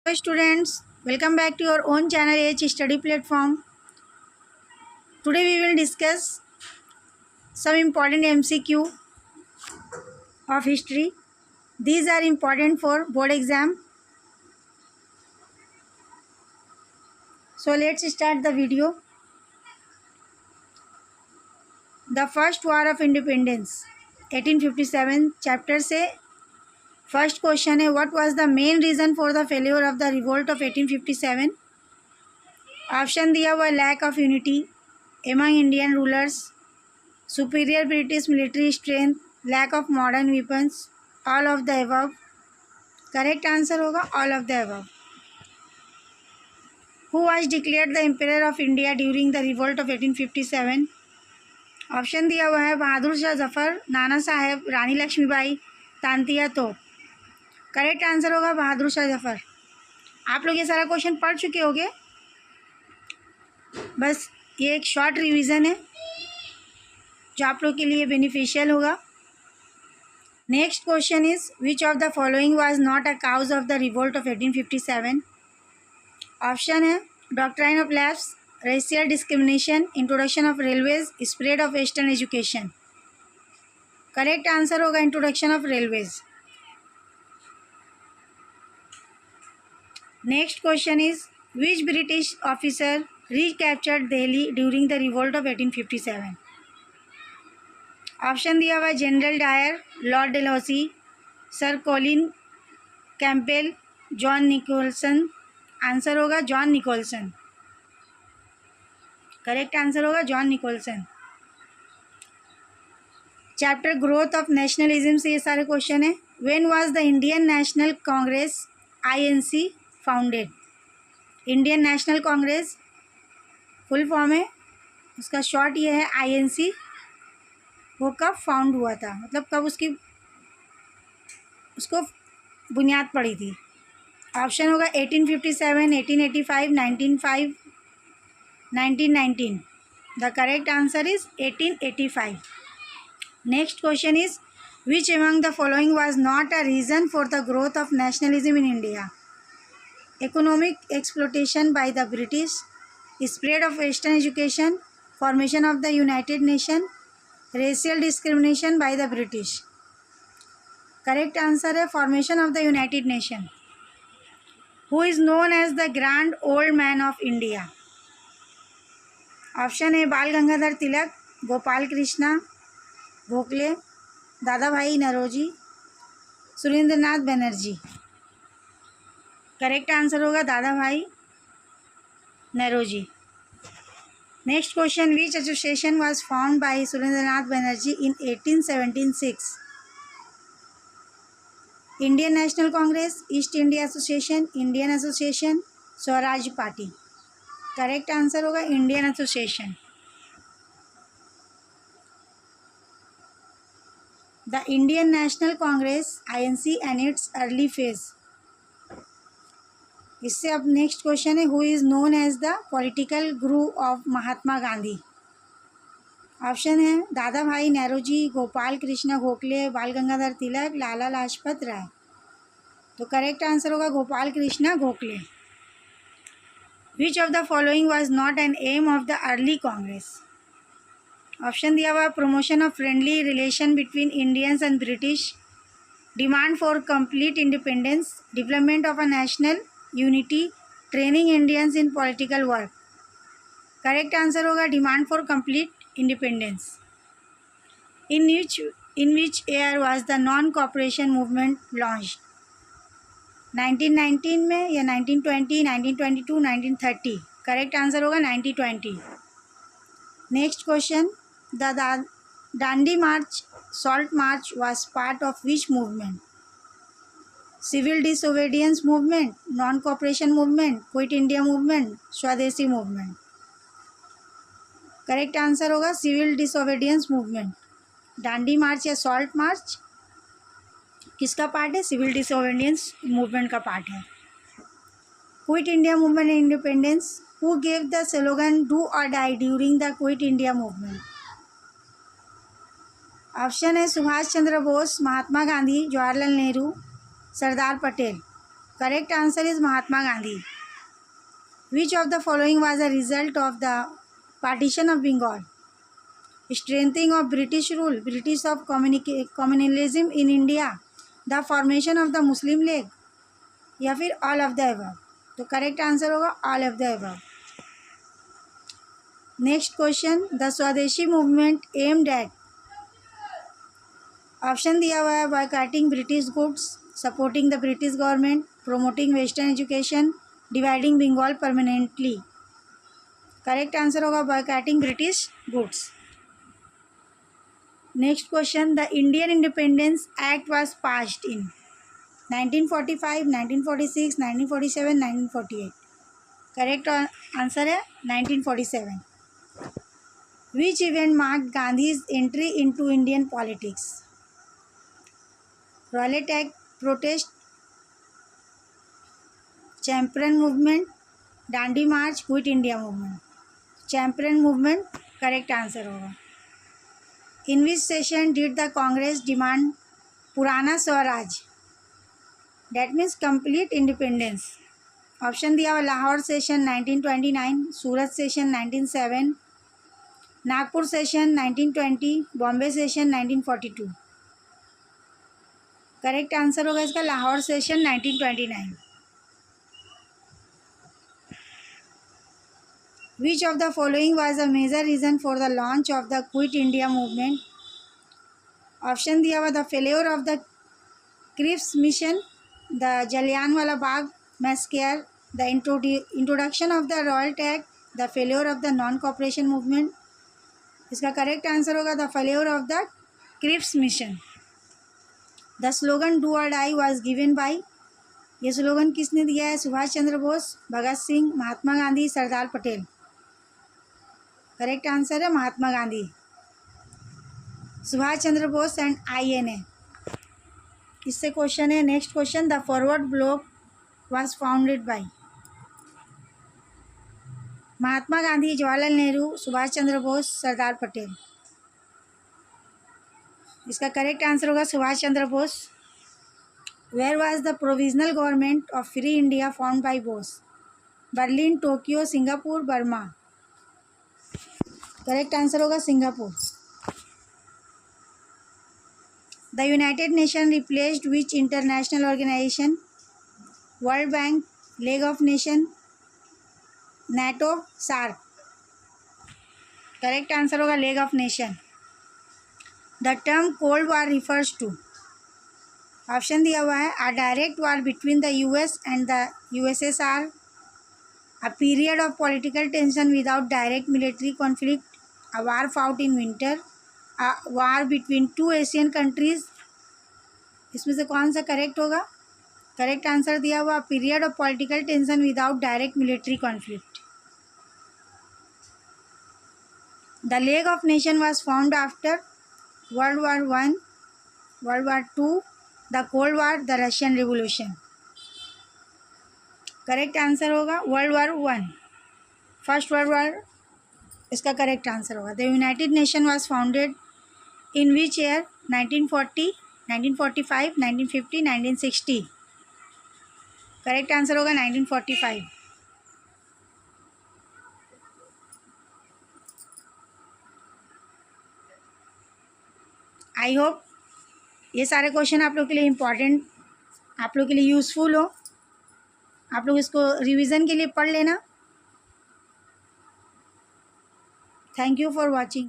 Hello students, welcome back to your own channel H Study Platform. Today we will discuss some important MCQ of history. These are important for board exam. So let's start the video. The First War of Independence 1857 chapter से first question है, what was the main reason for the failure of the revolt of 1857? Option दिया हुआ lack of unity among Indian rulers, superior British military strength, lack of modern weapons, all of the above. Correct answer होगा all of the above. Who was declared the emperor of India during the revolt of 1857? Option दिया हुआ है बहादुर शाह जफ़र, नाना साहेब, रानी लक्ष्मीबाई, तांतिया तोप। Correct answer होगा बहादुर शाह जफ़र। आप लोग ये सारा क्वेश्चन पढ़ चुके होंगे, बस ये एक शॉर्ट रिवीजन है जो आप लोग के लिए बेनिफिशियल होगा। Next question is which of the following was not a cause of the revolt of 1857? Option है doctrine of lapse, racial discrimination, introduction of railways, spread of western education. Correct answer होगा introduction of railways. Next question is which British officer recaptured Delhi during the revolt of 1857? Option दिया हुआ है General Dyer, Lord Dalhousie, Sir Colin Campbell, John Nicholson. Answer होगा John Nicolson. Correct answer होगा John Nicholson. Chapter growth of nationalism से ये सारे question है। When was the Indian National Congress INC founded? Indian National Congress full form है, उसका short ये है INC। वो कब फाउंड हुआ था, मतलब कब उसको बुनियाद पड़ी थी? ऑप्शन होगा 1857, 1885, 1905, 1919। The correct answer is 1885। Next question is which among the following was not a reason for the growth of nationalism in India? Economic exploitation by the British, spread of western education, formation of the United Nation, racial discrimination by the British। Correct answer है formation of the United Nation. Who is known as the grand old man of India? Option है Bal Gangadhar Tilak, Gopal Krishna Gokhale, Dada Bhai Naroji, Surendranath Banerjee. Correct answer होगा Dada Bhai Naroji. Next question which association was found by Surendranath Banerjee in 1876? Indian National Congress, East India Association, Indian Association, Swaraj party. Correct answer होगा Indian Association. The Indian National Congress INC and its early phase. इससे अब next question है who is known as the political guru of Mahatma Gandhi? Option है दादा भाई नौरोजी, गोपाल कृष्ण गोखले, बाल गंगाधर तिलक, लाला लाजपत राय। तो correct answer होगा Gopal Krishna Gokhale. Which of the following was not an aim of the early Congress? Option दिया हुआ promotion of friendly relation between Indians and British, demand for complete independence, development of a national unity, training Indians in political work. Correct answer होगा demand for complete independence. In which year was the Non Cooperation Movement launched? 1919 में या 1920, 1922, 1930? Correct answer होगा 1920। Next question the Dandi March, Salt March was part of which movement? Civil Disobedience Movement, Non Cooperation Movement, Quit India Movement, Swadeshi movement. Correct answer होगा Civil Disobedience Movement. Dandi March या Salt March किसका part है? Civil Disobedience Movement का part है। Quit India Movement and independence, who gave the slogan do or die during the Quit India Movement? Option है सुभाष चंद्र बोस, महात्मा Gandhi, Jawaharlal Nehru, Sardar Patel. Correct answer is Mahatma Gandhi. Which of the following was a result of the partition of Bengal? Strengthening of British rule, British of communalism in India, the formation of the Muslim League, या फिर all of the above. तो correct answer होगा all of the above. Next question, the swadeshi movement aimed at. Option दिया हुआ है boycotting British goods, supporting the British government, promoting western education, dividing Bengal permanently. Correct answer होगा boycotting British goods. Next question, the Indian Independence Act was passed in 1945, 1946, 1947, 1948. Correct answer है 1947. Which event marked Gandhi's entry into Indian politics? Rowlatt Act protest, Champaran movement, Dandi March, Quit India Movement. Champaran movement correct answer होगा. In which session did the Congress demand Purna Swaraj? That means complete independence. Option दिया हुआ Lahore session 1929, सूरत session 1907, Nagpur session 1920, Bombay session 1942. Correct answer होगा इसका Lahore session 1929. Which of the following was a major reason for the launch of the Quit India Movement? Option दिया हुआ the failure of the Cripps mission, the Jallianwala Bagh massacre, the introduction of the Rowlatt Act, the failure of the Non Cooperation Movement. इसका correct answer होगा the failure of the Cripps mission. The slogan do or die was given by. ये slogan किसने दिया है? Subhash Chandra Bose, Bhagat Singh, Mahatma Gandhi, Sardar Patel. Correct answer है Mahatma Gandhi. Subhash Chandra Bose and INA. इससे question है next question, the Forward Bloc was founded by. Mahatma Gandhi, Jawaharlal Nehru, Subhash Chandra Bose, Sardar Patel. इसका करेक्ट आंसर होगा Subhash Chandra Bose. Where was the provisional government of free India formed by Bose? Berlin, Tokyo, Singapore, Burma. Correct answer होगा Singapore. The United Nation replaced which international organisation? World bank, league of nation, NATO, SAARC. Correct answer होगा league of nation. The term cold war refers to. Option दिया हुआ है a direct war between the US and the USSR, a period of political tension without direct military conflict, a war fought in winter, a war between two Asian countries. इसमें से कौन सा correct होगा? Correct answer दिया हुआ period of political tension without direct military conflict. The league of nation was formed after World War I, World War II, the Cold War, the Russian Revolution. Correct answer होगा World War I, first world war. इसका correct answer होगा. The United nation was founded in which year? 1940, 1945, 1950, 1960. Correct answer होगा 1945. I hope ये सारे question आप लोग के लिए इम्पॉर्टेंट, आप लोग के लिए यूज़फुल हो. आप लोग इसको रिवीजन के लिए पढ़ लेना. Thank you for watching.